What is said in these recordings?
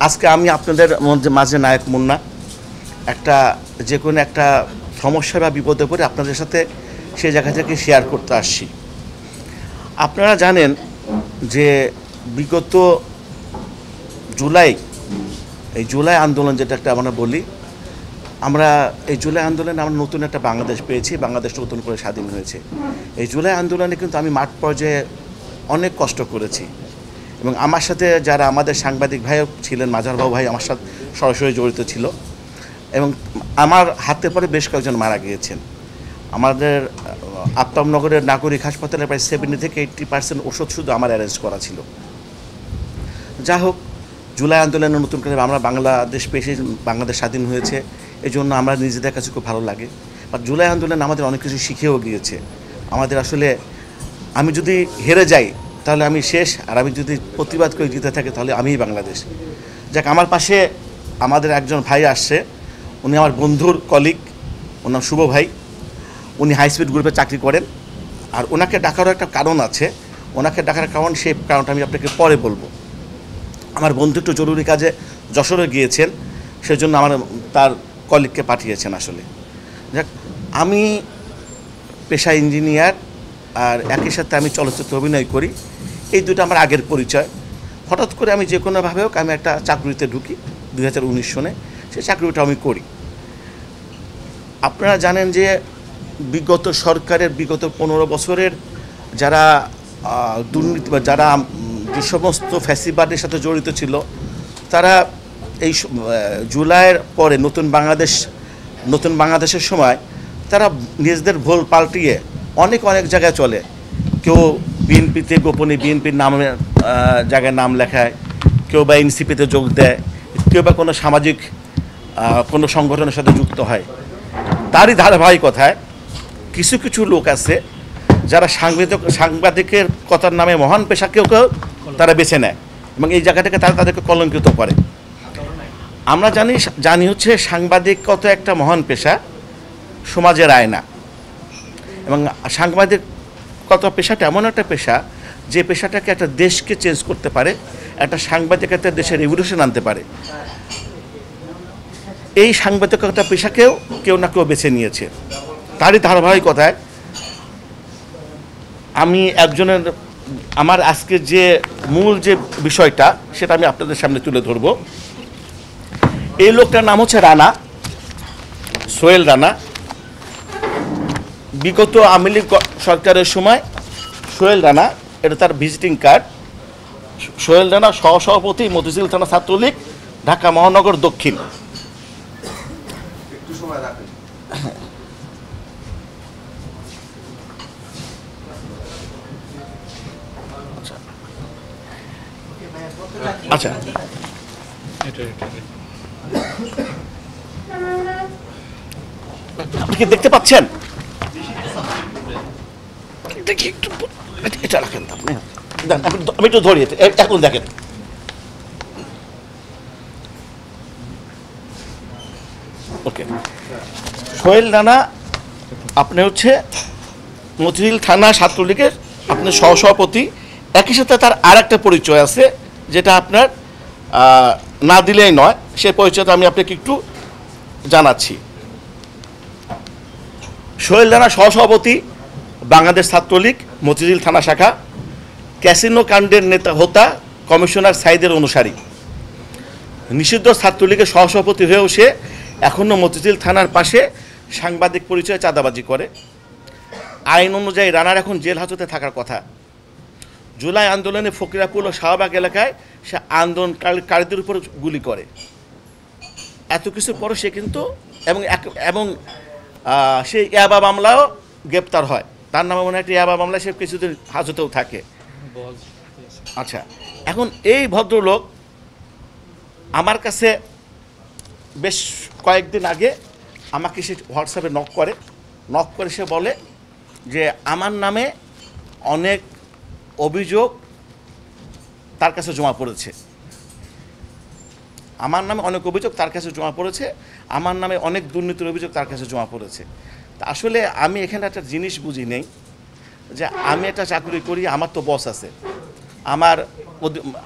আজকে আমি আপনাদের মাঝে নায়ক মুন্না একটা যে কোনো একটা সমস্যা বা বিপদে পড়ে আপনাদের সাথে সেই জায়গা থেকে শেয়ার করতে আসছি। আপনারা জানেন যে বিগত জুলাই আন্দোলন যেটা একটা আমরা বলি, আমরা এই জুলাই আন্দোলনে আমরা নতুন একটা বাংলাদেশ পেয়েছি, বাংলাদেশ নতুন করে স্বাধীন হয়েছে। এই জুলাই আন্দোলনে কিন্তু আমি মাঠ পর্যায়ে অনেক কষ্ট করেছি এবং আমার সাথে যারা আমাদের সাংবাদিক ভাইও ছিলেন, মাজারবাবু ভাই আমার সাথে সরাসরি জড়িত ছিল এবং আমার হাতে পরে বেশ কয়েকজন মারা গিয়েছেন। আমাদের আফতাবনগরের নাগরিক হাসপাতালে প্রায় 70 থেকে 80% ওষুধ শুধু আমার অ্যারেঞ্জ করা ছিল। যা হোক, জুলাই আন্দোলনে নতুন করে আমরা বাংলাদেশ পেয়েছি, বাংলাদেশ স্বাধীন হয়েছে, এই জন্য আমরা নিজেদের কাছে খুব ভালো লাগে। বা জুলাই আন্দোলন আমাদের অনেক কিছু শিখেও গিয়েছে। আমাদের আসলে আমি যদি হেরে যাই তাহলে আমি শেষ, আর আমি যদি প্রতিবাদ করে জিতে থাকি তাহলে আমিই বাংলাদেশ। যাক, আমার পাশে আমাদের একজন ভাই আসছে, উনি আমার বন্ধুর কলিগ, ওর নাম শুভ ভাই। উনি হাই স্পিড গ্রুপে চাকরি করেন, আর ওনাকে ডাকারও একটা কারণ আছে। ওনাকে ডাকার কারণ, সেই কারণটা আমি আপনাকে পরে বলবো। আমার বন্ধু একটু জরুরি কাজে যশোরে গিয়েছেন, সেজন্য তার কলিগকে পাঠিয়েছেন। আসলে যাক, আমি পেশা ইঞ্জিনিয়ার, আর একই সাথে আমি চলচ্চিত্র অভিনয় করি। এই দুটো আমার আগের পরিচয়। হঠাৎ করে আমি যে কোনোভাবে হোক আমি একটা চাকরিতে ঢুকি 2019 সনে। সেই চাকরিটা আমি করি। আপনারা জানেন যে বিগত সরকারের বিগত 15 বছরের যারা দুর্নীতি বা যারা যে সমস্ত ফ্যাসিবাদের সাথে জড়িত ছিল, তারা এই জুলাইয়ের পরে নতুন বাংলাদেশের সময় তারা নিজেদের ভুল পাল্টিয়ে অনেক জায়গায় চলে। কেউ বিএনপিতে গোপনে বিএনপির নামের জায়গায় নাম লেখায়, কেউ বা এনসিপিতে যোগ দেয়, কেউ বা কোনো সামাজিক কোনো সংগঠনের সাথে যুক্ত হয়। তারই ধারাবাহিকতায় কিছু লোক আছে যারা সাংবাদিকের কথার নামে মহান পেশাকেও তারা বেছে নেয় এবং এই জায়গাটাকে তারা তাদেরকে কলঙ্কিত করে। আমরা জানি হচ্ছে সাংবাদিকতা একটা মহান পেশা, সমাজের আয়না। এবং সাংবাদিকতা পেশাটা এমন একটা পেশা যে পেশাটাকে একটা দেশকে চেঞ্জ করতে পারে, একটা সাংবাদিকতা দেশে রেভলিউশন আনতে পারে। এই সাংবাদিকতা পেশাকেও কেউ না কেউ বেছে নিয়েছে। তারই ধারাবাহিকতায় আমি আমার আজকে যে মূল যে বিষয়টা সেটা আমি আপনাদের সামনে তুলে ধরব। এই লোকটার নাম হচ্ছে রানা, সোহেল রানা। বিগত আওয়ামী লীগ সরকারের সময় সোহেল রানা, এটা তার ভিজিটিং কার্ড। সোহেল রানা সহসভাপতি, মতিঝিল থানা ছাত্রলীগ, ঢাকা মহানগর দক্ষিণ। আচ্ছা, আপনি কি দেখতে পাচ্ছেন? এটা রাখেন আপনি, আমি একটু ধরি, এখন দেখেন। ওকে, সোহেল রানা আপনি হচ্ছে মতিঝিল থানা ছাত্রলীগের আপনি সহসভাপতি। একই সাথে তার আর একটা পরিচয় আছে যেটা আপনার না দিলেই নয়, সে পরিচয়টা আমি আপনাকে একটু জানাচ্ছি। সোহেল রানা সহসভাপতি, বাংলাদেশ ছাত্রলীগ, মতিঝিল থানা শাখা, ক্যাসিনো কাণ্ডের হোতা কমিশনার সাইদের অনুসারী। নিষিদ্ধ ছাত্রলীগের সহসভাপতি হয়েও সে এখনও মতিঝিল থানার পাশে সাংবাদিক পরিচয়ে চাঁদাবাজি করে। আইন অনুযায়ী রানার এখন জেল হাজতে থাকার কথা। জুলাই আন্দোলনে ফকিরাপুর ও শাহবাগ এলাকায় সে আন্দোলনকারীদের উপর গুলি করে। এত কিছুর পরও সে কিন্তু এবং সে ইয়াবা মামলাও গ্রেপ্তার হয়। তার নামে মনে হয় একটা ইয়াবা মামলা, সে কিছুদিন হাজতেও থাকে। আচ্ছা, এখন এই ভদ্রলোক আমার কাছে বেশ কয়েকদিন আগে আমাকে সে হোয়াটসঅ্যাপে নক করে সে বলে যে আমার নামে অনেক অভিযোগ তার কাছে জমা পড়েছে। আমার নামে অনেক দুর্নীতির অভিযোগ তার কাছে জমা পড়েছে। তা আসলে আমি এখানে একটা জিনিস বুঝি নেই যে আমি একটা চাকরি করি, আমার তো বস আছে, আমার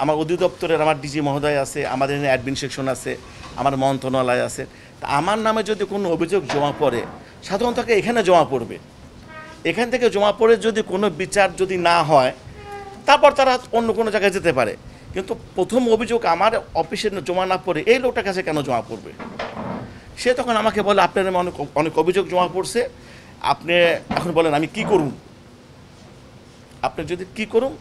আমার অধিদপ্তরের আমার ডিজি মহোদয় আছে, আমাদের এখানে অ্যাডমিন সেকশন আছে, আমার মন্ত্রণালয় আছে। তা আমার নামে যদি কোনো অভিযোগ জমা পড়ে সাধারণত এখানে জমা পড়বে, এখান থেকে জমা পড়ে যদি কোনো বিচার যদি না হয় তারপর তারা অন্য কোনো জায়গায় যেতে পারে। কিন্তু প্রথম অভিযোগ আমার অফিসে জমা না পড়ে এই লোকটার কাছে কেন জমা পড়বে? সে তখন আমাকে বলে আপনার নামে অনেক অনেক অভিযোগ জমা পড়ছে, আপনি এখন বলেন আমি কি করুন, আপনি যদি কি করুন,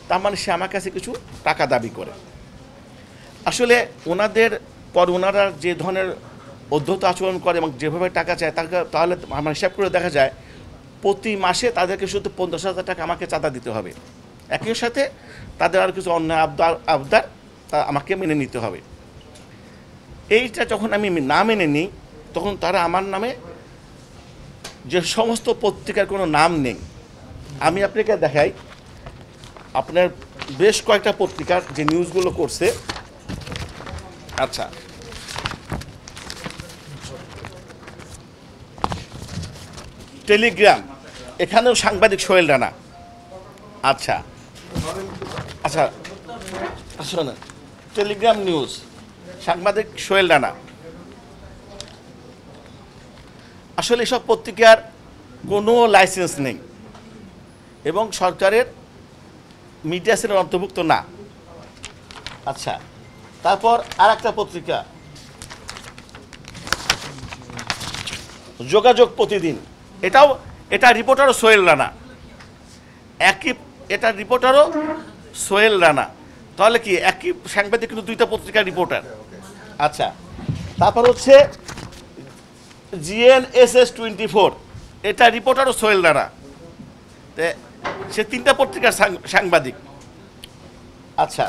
তার মানে সে আমার কাছে কিছু টাকা দাবি করে। আসলে ওনাদের পর ওনারা যে ধরনের অধ্যত আচরণ করে এবং যেভাবে টাকা চায় তাহলে আমার হিসাব করে দেখা যায় প্রতি মাসে তাদেরকে শুধু 50,000 টাকা আমাকে চাঁদা দিতে হবে। একই সাথে তাদের আর কিছু অন্যায় আবদার তা আমাকে মেনে নিতে হবে। এইটা যখন আমি না মেনে নিই তখন তারা আমার নামে যে সমস্ত পত্রিকার কোনো নাম নেই, আমি আপনাকে দেখাই, আপনার বেশ কয়েকটা পত্রিকার যে নিউজগুলো করছে। আচ্ছা, টেলিগ্রাম, এখানেও সাংবাদিক সোহেল রানা। আচ্ছা আচ্ছা শোনেন, টেলিগ্রাম নিউজ, সাংবাদিক সোহেল রানা। আসলে এসব পত্রিকার কোনো লাইসেন্স নেই এবং সরকারের মিডিয়া সেলের অন্তর্ভুক্ত না। আচ্ছা, তারপর আর একটা পত্রিকা যোগাযোগ প্রতিদিন, এটা রিপোর্টারও সোহেল রানা, এটা রিপোর্টারও সোহেল রানা। তাহলে কি একই সাংবাদিক কিন্তু দুইটা পত্রিকার রিপোর্টার। আচ্ছা, তারপর হচ্ছে GNSS 24, এটা রিপোর্টারও সোহেল রানা, সে 3টা পত্রিকার সাংবাদিক। আচ্ছা,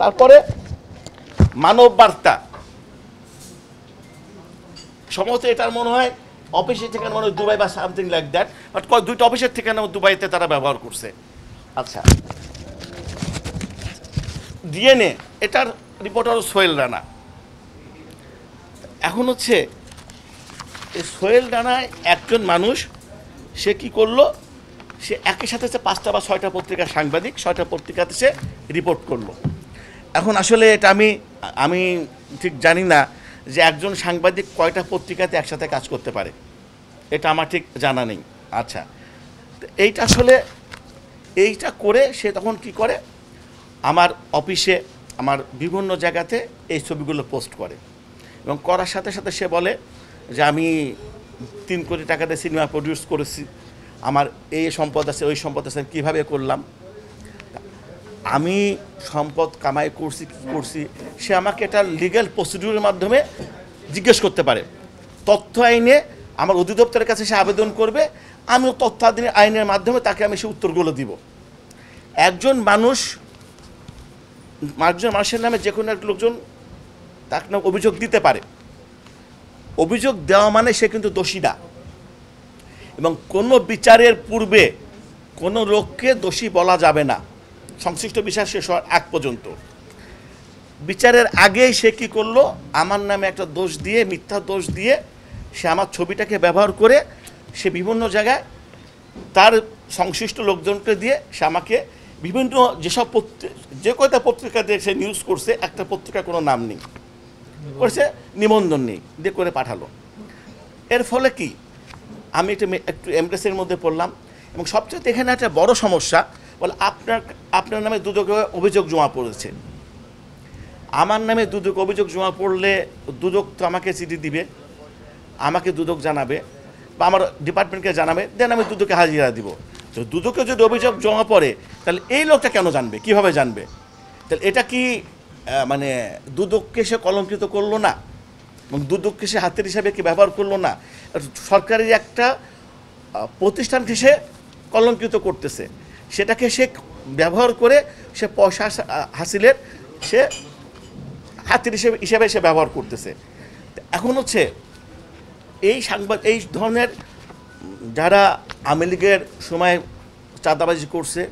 তারপরে মানব বার্তা, সম্ভবত এটার মনে হয় অফিসের ঠিকানা মনে হয় দুবাই বা সামথিং লাইক দ্যাট, বাট দুইটা অফিসের ঠিকানা দুবাইতে তারা ব্যবহার করছে। আচ্ছা, DNA, এটার রিপোর্টার সোহেল রানা। এখন হচ্ছে এই সোহেল রানায় একজন মানুষ, সে কি করলো, সে একই সাথে 5টা বা 6টা পত্রিকার সাংবাদিক, 6টা পত্রিকাতে সে রিপোর্ট করলো। এখন আসলে এটা আমি ঠিক জানি না যে একজন সাংবাদিক কয়টা পত্রিকাতে একসাথে কাজ করতে পারে, এটা আমার ঠিক জানা নেই। আচ্ছা, এইটা আসলে এইটা করে সে তখন কি করে, আমার অফিসে আমার বিভিন্ন জায়গাতে এই ছবিগুলো পোস্ট করে এবং করার সাথে সাথে সে বলে যে আমি 3 কোটি টাকা দিয়ে সিনেমা প্রডিউস করেছি, আমার এই সম্পদ আছে, ওই সম্পদ আছে, কীভাবে করলাম, আমি সম্পদ কামাই করছি কী করছি, সে আমাকে একটা লিগ্যাল প্রসিডিউরের মাধ্যমে জিজ্ঞেস করতে পারে। তথ্য আইনে আমার অধিদপ্তরের কাছে সে আবেদন করবে, আমি তথ্য আইনের মাধ্যমে তাকে আমি সে উত্তরগুলো দিব। একজন মানুষের নামে যে কোনো এক লোকজন তাকে নাম অভিযোগ দিতে পারে, অভিযোগ দেওয়া মানে সে কিন্তু দোষী না, এবং কোনো বিচারের পূর্বে কোনো লোককে দোষী বলা যাবে না সংশ্লিষ্ট বিচার শেষ হওয়ার আগ পর্যন্ত। বিচারের আগেই সে কী করলো, আমার নামে একটা দোষ দিয়ে, মিথ্যা দোষ দিয়ে সে আমার ছবিটাকে ব্যবহার করে সে বিভিন্ন জায়গায় তার সংশ্লিষ্ট লোকজনকে দিয়ে সে আমাকে বিভিন্ন যেসব যে কয়টা পত্রিকা দিয়ে সে নিউজ করছে, একটা পত্রিকার কোনো নাম নেই, করেছে নিবন্ধন নেই, দিয়ে করে পাঠালো। এর ফলে কি আমি একটু এমপ্রেসের মধ্যে পড়লাম, এবং সবচেয়ে এখানে একটা বড় সমস্যা, বলে আপনার নামে দুদকে অভিযোগ জমা পড়েছে। আমার নামে দুদক অভিযোগ জমা পড়লে দুদক তো আমাকে চিঠি দিবে, আমাকে দুদক জানাবে বা আমার ডিপার্টমেন্টকে জানাবে, দেন আমি দুদকে হাজিরা দিব। তো দুদকে যদি অভিযোগ জমা পড়ে তাহলে এই লোকটা কেন জানবে, কিভাবে জানবে? তাহলে এটা কি মানে দুদককে সে কলঙ্কিত করলো না, এবং দুদককে সে হাতের হিসাবে কি ব্যবহার করলো না, সরকারি একটা প্রতিষ্ঠানকে সে কলঙ্কিত করতেছে, সেটাকে সে ব্যবহার করে সে পয়সা হাসিলের সে হাতের হিসেবে সে ব্যবহার করতেছে। এখন হচ্ছে এই ধরনের যারা আওয়ামী লীগের সময় চাঁদাবাজি করছে,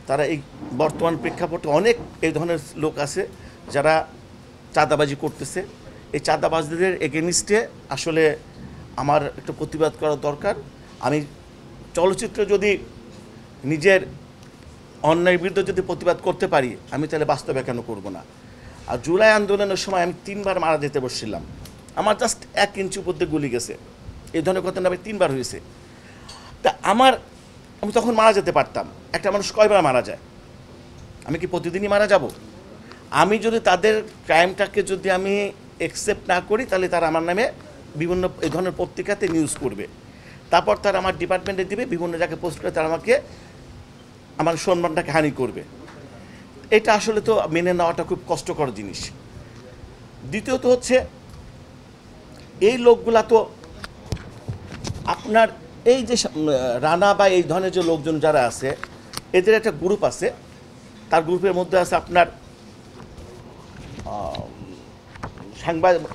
তারা এই বর্তমান প্রেক্ষাপটে অনেক এই ধরনের লোক আছে যারা চাঁদাবাজি করতেছে। এই চাঁদাবাজদের এগেনিস্টে আসলে আমার একটা প্রতিবাদ করা দরকার। আমি চলচ্চিত্রে যদি নিজের অন্যায়ের বিরুদ্ধে যদি প্রতিবাদ করতে পারি, আমি তাহলে বাস্তবে কেন করব না? আর জুলাই আন্দোলনের সময় আমি 3বার মারা যেতে বসছিলাম, আমার জাস্ট 1 ইঞ্চি উপর দিয়ে গুলি গেছে, এই ধরনের ঘটনা আমি 3বার হয়েছে। তা আমি তখন মারা যেতে পারতাম। একটা মানুষ কয়বার মারা যায়? আমি কি প্রতিদিনই মারা যাব? আমি যদি তাদের ক্রাইমটাকে যদি আমি অ্যাকসেপ্ট না করি, তাহলে তারা আমার নামে বিভিন্ন এই ধরনের পত্রিকাতে নিউজ করবে, তারপর তারা আমার ডিপার্টমেন্টে দিবে, বিভিন্ন জায়গায় পোস্ট করে তারা আমাকে আমার সম্মানটাকে হানি করবে। এটা আসলে তো মেনে নেওয়াটা খুব কষ্টকর জিনিস। দ্বিতীয়ত হচ্ছে, এই লোকগুলা তো আপনার এই যে রানা বা এই ধরনের যে লোকজন যারা আছে, এদের একটা গ্রুপ আছে, তার গ্রুপের মধ্যে আছে আপনার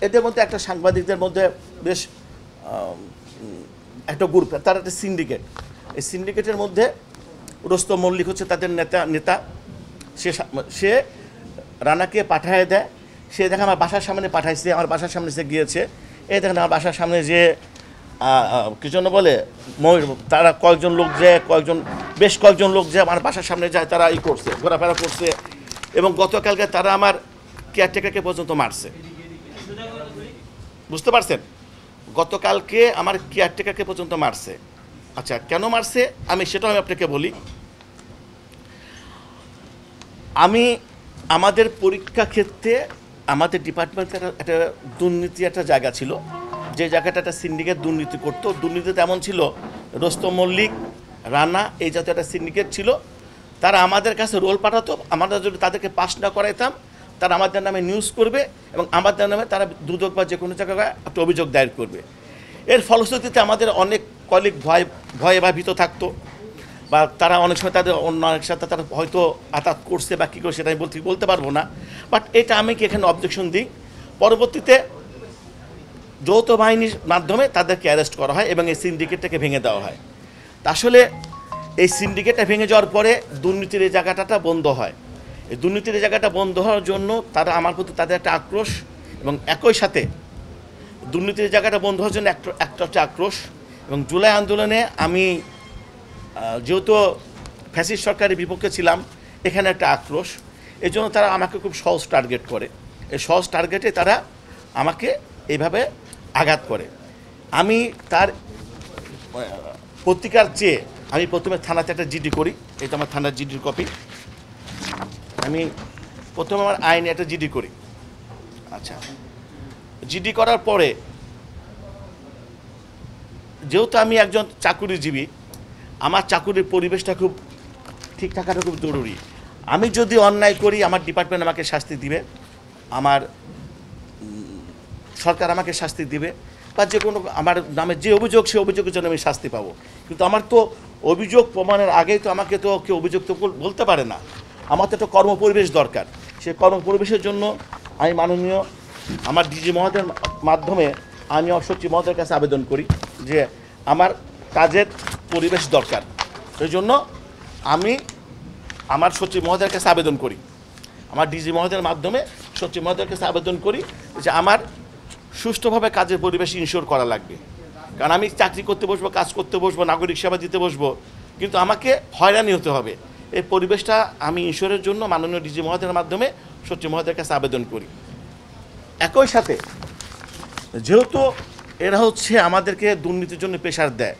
এদের মধ্যে একটা সাংবাদিকদের মধ্যে বেশ একটা গ্রুপ, তার একটা সিন্ডিকেট। এই সিন্ডিকেটের মধ্যে রোস্তম মল্লিক হচ্ছে তাদের নেতা। সে রানাকে পাঠায় দেয়। সে দেখে আমার বাসার সামনে পাঠাইছে, আমার বাসার সামনে সে গিয়েছে। এই দেখেন আমার বাসার সামনে যে কি জন্য বলে তারা বেশ কয়েকজন লোক যে আমার বাসার সামনে যায়, তারা করছে, ঘোরাফেরা করছে, এবং গতকালকে তারা আমার কেয়ারটেকারকে পর্যন্ত মারছে। বুঝতে পারছেন? গতকালকে আমার কেয়ারটেকারকে পর্যন্ত মারছে। আচ্ছা, কেন মারছে আমি সেটাও আমি আপনাকে বলি। আমাদের পরীক্ষা ক্ষেত্রে আমাদের ডিপার্টমেন্টের একটা দুর্নীতি একটা জায়গা ছিল, যে জায়গাটা একটা সিন্ডিকেট দুর্নীতি করতো। দুর্নীতিতে এমন ছিল, রোস্তম মল্লিক, রানা, এই জাতীয় একটা সিন্ডিকেট ছিল। তারা আমাদের কাছে রোল পাঠাতো, আমরা যদি তাদেরকে পাস না করাইতাম, তারা আমাদের নামে নিউজ করবে এবং আমাদের নামে তারা দুদক বা যে কোনো জায়গায় একটা অভিযোগ দায়ের করবে। এর ফলশ্রুতিতে আমাদের অনেক কলিগ ভয়ে বা ভীত থাকতো, বা তারা অনেক সময় তাদের অন্যের সাথে তারা হয়তো আঘাত করছে বা কী করে সেটা আমি বলতে পারবো না। বাট এটা আমি কি এখানে অবজেকশন দিই। পরবর্তীতে যৌথ বাহিনীর মাধ্যমে তাদেরকে অ্যারেস্ট করা হয় এবং এই সিন্ডিকেটটাকে ভেঙে দেওয়া হয়। আসলে এই সিন্ডিকেটটা ভেঙে যাওয়ার পরে দুর্নীতির এই জায়গাটা বন্ধ হয়। এই দুর্নীতির জায়গাটা বন্ধ হওয়ার জন্য তারা আমার প্রতি তাদের একটা আক্রোশ, এবং একই সাথে দুর্নীতির জায়গাটা বন্ধ হওয়ার জন্য একটা আক্রোশ। এবং জুলাই আন্দোলনে আমি যেহেতু ফ্যাসিস্ট সরকারের বিপক্ষে ছিলাম, এখানে একটা আক্রোশ। এই জন্য তারা আমাকে খুব সহজ টার্গেট করে। এই সহজ টার্গেটে তারা আমাকে এইভাবে আঘাত করে। আমি তার প্রতিকার চেয়ে আমি প্রথমে থানাতে একটা জিডি করি। এটা আমার থানার জিডির কপি। আমি প্রথমে আমার আইনে একটা জিডি করি। আচ্ছা, জিডি করার পরে যেহেতু আমি একজন চাকুরিজীবী, আমার চাকুরির পরিবেশটা খুব ঠিক থাকাটা খুব জরুরি। আমি যদি অন্যায় করি, আমার ডিপার্টমেন্ট আমাকে শাস্তি দিবে, আমার সরকার আমাকে শাস্তি দিবে, বা যে কোনো আমার নামে যে অভিযোগ, সে অভিযোগের জন্য আমি শাস্তি পাবো। কিন্তু আমার তো অভিযোগ প্রমাণের আগেই তো আমাকে তো কেউ অভিযোগ তো বলতে পারে না। আমার তো একটা কর্মপরিবেশ দরকার। সেই কর্মপরিবেশের জন্য আমি মাননীয় আমার ডিজি মহোদয়ের মাধ্যমে আমি সচিব মহোদয়ের কাছে আবেদন করি যে আমার কাজের পরিবেশ দরকার। সেই জন্য আমি আমার সচিব মহোদয়ের কাছে আবেদন করি, আমার ডিজি মহোদয়ের মাধ্যমে সচিব মহোদয়ের কাছে আবেদন করি যে আমার সুষ্ঠুভাবে কাজের পরিবেশ ইনশিওর করা লাগবে। কারণ আমি চাকরি করতে বসবো, কাজ করতে বসবো, নাগরিক সেবা দিতে বসবো, কিন্তু আমাকে হয়রানি হতে হবে। এই পরিবেশটা আমি ইনশিওরের জন্য মাননীয় ডিজি মহোদয়ের মাধ্যমে সচিব মহোদয়ের কাছে আবেদন করি। একই সাথে যেহেতু এরা হচ্ছে আমাদেরকে দুর্নীতির জন্য প্রেশার দেয়,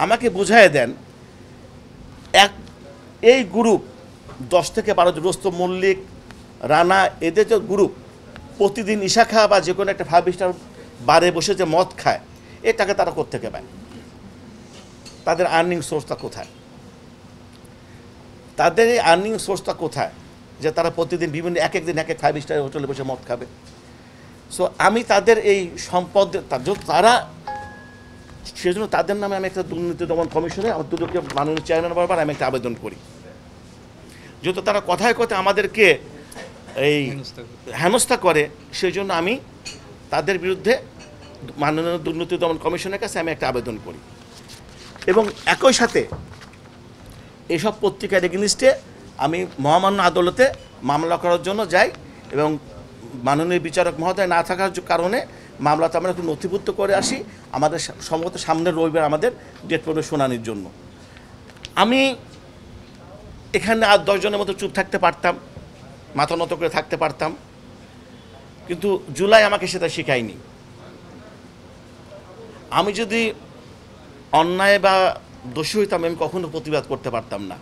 আমাকে বুঝায় দেন এই গ্রুপ 10 থেকে 12 রোস্তম মল্লিক, রানা, এদের যে গ্রুপ প্রতিদিন ইশা খাওয়া বা যে কোনো একটা 5 স্টার বারে বসে যে মদ খায়, এ টাকা তারা কোত্থেকে পায়? তাদের আর্নিং সোর্সটা কোথায়? তাদের এই আর্নিং সোর্সটা কোথায় যে তারা প্রতিদিন বিভিন্ন এক দিন 5 স্টার হোটেলে বসে মদ খাবে? সো আমি তাদের এই সম্পদ তারা, সেজন্য তাদের নামে আমি একটা দুর্নীতি দমন কমিশনে আমার দুদকের মাননীয় চেয়ারম্যান বরাবর আমি একটা আবেদন করি। যেহেতু তারা কথায় কথায় আমাদেরকে এই হেনস্থা করে, সেই জন্য আমি তাদের বিরুদ্ধে মাননীয় দুর্নীতি দমন কমিশনের কাছে আমি একটা আবেদন করি। এবং একই সাথে এইসব পত্রিকার এগেনিস্টে আমি মহামান্য আদালতে মামলা করার জন্য যাই, এবং মাননীয় বিচারক মহোদয় না থাকার কারণে মামলাটা আমরা একটু নথিভুক্ত করে আসি। আমাদের সম্ভবত সামনের রবিবার আমাদের ডেট পড়বে শুনানির জন্য। আমি এখানে আর 10 জনের মতো চুপ থাকতে পারতাম, মাথা নত করে থাকতে পারতাম, কিন্তু জুলাই আমাকে সেটা শেখায়নি। আমি যদি অন্যায় বা দোষী হইতাম, আমি কখনো প্রতিবাদ করতে পারতাম না।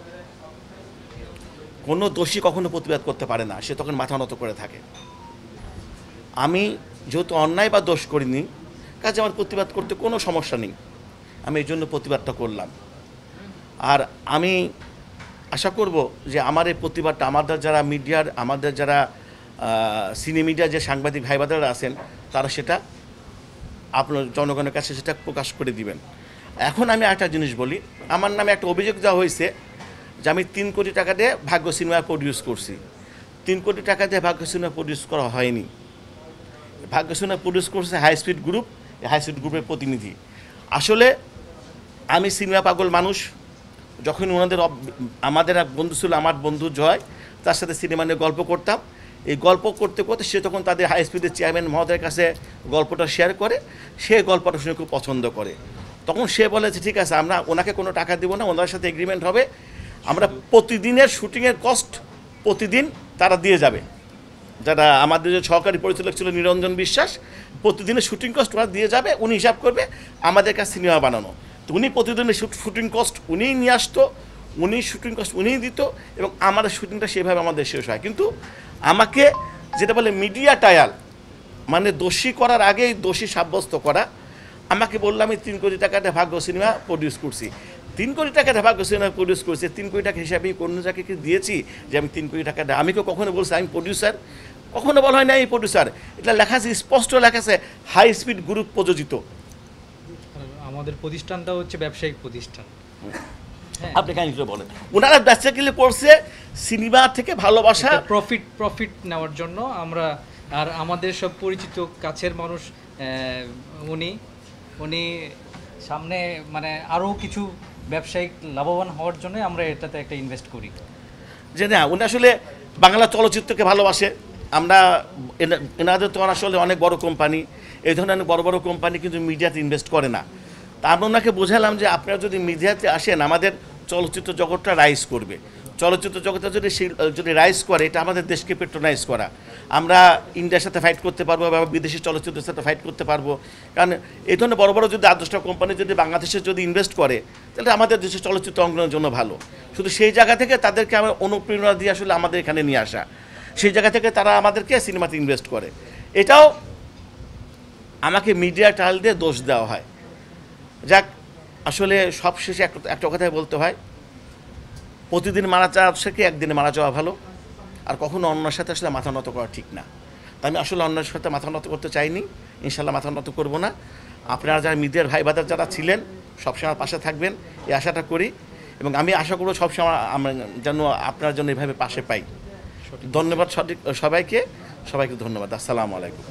কোনো দোষী কখনো প্রতিবাদ করতে পারে না, সে তখন মাথা নত করে থাকে। আমি যেহেতু অন্যায় বা দোষ করিনি, কাজে আমার প্রতিবাদ করতে কোনো সমস্যা নেই। আমি এই জন্য প্রতিবাদটা করলাম। আর আমি আশা করব যে আমার এই প্রতিবাদটা আমাদের যারা মিডিয়ার, আমাদের যারা সিনে মিডিয়া যে সাংবাদিক ভাই বোনেরা আছেন, তারা সেটা আপনার জনগণের কাছে সেটা প্রকাশ করে দিবেন। এখন আমি একটা জিনিস বলি, আমার নামে একটা অভিযোগ দেওয়া হয়েছে যে আমি 3 কোটি টাকা দিয়ে ভাগ্য সিনেমা প্রডিউস করছি। 3 কোটি টাকা দিয়ে ভাগ্য সিনেমা প্রডিউস করা হয়নি। ভাগ্য সিনেমা প্রডিউস করছে high speed group, high speed গ্রুপের প্রতিনিধি। আসলে আমি সিনেমা পাগল মানুষ। যখন ওনাদের আমাদের এক বন্ধু ছিল, আমার বন্ধু জয়, তার সাথে সিনেমা নিয়ে গল্প করতাম। এই গল্প করতে করতে সে তখন তাদের হাই স্পিডের চেয়ারম্যান মহোদয়ের কাছে গল্পটা শেয়ার করে, সে গল্পটা শুনে খুব পছন্দ করে। তখন সে বলেছে ঠিক আছে, আমরা ওনাকে কোনো টাকা দেবো না, ওনার সাথে এগ্রিমেন্ট হবে, আমরা প্রতিদিনের শুটিংয়ের কস্ট প্রতিদিন তারা দিয়ে যাবে। যারা আমাদের যে সহকারী পরিচালক ছিল নিরঞ্জন বিশ্বাস, প্রতিদিনের শুটিং কস্ট ওরা দিয়ে যাবে, উনি হিসাব করবে আমাদের কাছে সিনেমা বানানো। তো উনি প্রতিদিনের শুটিং কস্ট উনিই নিয়ে আসতো, উনি শুটিং কস্ট উনিই দিত, এবং আমাদের শুটিংটা সেভাবে আমাদের শেষ হয়। কিন্তু আমাকে যেটা বলে মিডিয়া ট্রায়াল, মানে দোষী করার আগেই দোষী সাব্যস্ত করা, আমাকে বললো আমি 3 কোটি টাকাতে ভাগ্য সিনেমা প্রডিউস করছি। 3 কোটি টাকাতে ভাগ্য সিনেমা প্রডিউস করছি, 3 কোটি টাকা হিসাবে কোনো জায়গাকে দিয়েছি যে আমি 3 কোটি টাকা দেয়। আমি কেউ কখনো বলছি আমি প্রডিউসার? কখনো বলা হয় না আমি প্রডিউসার। এটা লেখা আছে, স্পষ্ট লেখা আছে হাই স্পিড গ্রুপ প্রযোজিত। আমাদের প্রতিষ্ঠানটা হচ্ছে ব্যবসায়িক প্রতিষ্ঠান। আপনি কেন বলেন? ওনারা বেসিক্যালি করছে সিনেমা থেকে ভালোবাসা, প্রফিট নেওয়ার জন্য। আমরা আর আমাদের সব পরিচিত কাছের মানুষ, উনি সামনে মানে আরও কিছু ব্যবসায়িক লাভবান হওয়ার জন্য আমরা এটাতে একটা ইনভেস্ট করি। যে না, উনি আসলে বাংলা চলচ্চিত্রকে ভালোবাসে। আমরা এনাদের তো আসলে অনেক বড় কোম্পানি, এই ধরনের অনেক বড় বড় কোম্পানি কিন্তু মিডিয়াতে ইনভেস্ট করে না। তা আমি ওনাকে বোঝালাম যে আপনারা যদি মিডিয়াতে আসেন, আমাদের চলচ্চিত্র জগৎটা রাইজ করবে। চলচ্চিত্র জগৎটা যদি রাইজ করে, এটা আমাদের দেশকে পেট্রোনাইজ করা। আমরা ইন্ডিয়ার সাথে ফাইট করতে পারবো বা বিদেশি চলচ্চিত্রের সাথে ফাইট করতে পারবো। কারণ এই ধরনের বড় বড় যদি 8-10টা কোম্পানি যদি বাংলাদেশে যদি ইনভেস্ট করে, তাহলে আমাদের দেশের চলচ্চিত্র অঙ্গনের জন্য ভালো। শুধু সেই জায়গা থেকে তাদেরকে আমরা অনুপ্রেরণা দিয়ে আসলে আমাদের এখানে নিয়ে আসা, সেই জায়গা থেকে তারা আমাদেরকে সিনেমাতে ইনভেস্ট করে। এটাও আমাকে মিডিয়া ট্রায়াল দিয়ে দোষ দেওয়া হয়। যাক, আসলে সবশেষে একটা কথাই বলতে হয়, প্রতিদিন মারা যাওয়ার থেকে একদিনে মারা যাওয়া ভালো। আর কখনো অন্যের সাথে আসলে মাথা নত করা ঠিক না। তাই আমি আসলে অন্যের সাথে মাথা নত করতে চাইনি, ইনশাল্লাহ মাথা নত করবো না। আপনারা যারা মিডিয়ার ভাই বাদার যারা ছিলেন, সবসময় পাশে থাকবেন, এই আশাটা করি। এবং আমি আশা করবো সবসময় আমরা যেন আপনার জন্য এভাবে পাশে পাই। ধন্যবাদ সবাইকে ধন্যবাদ। আসসালামু আলাইকুম।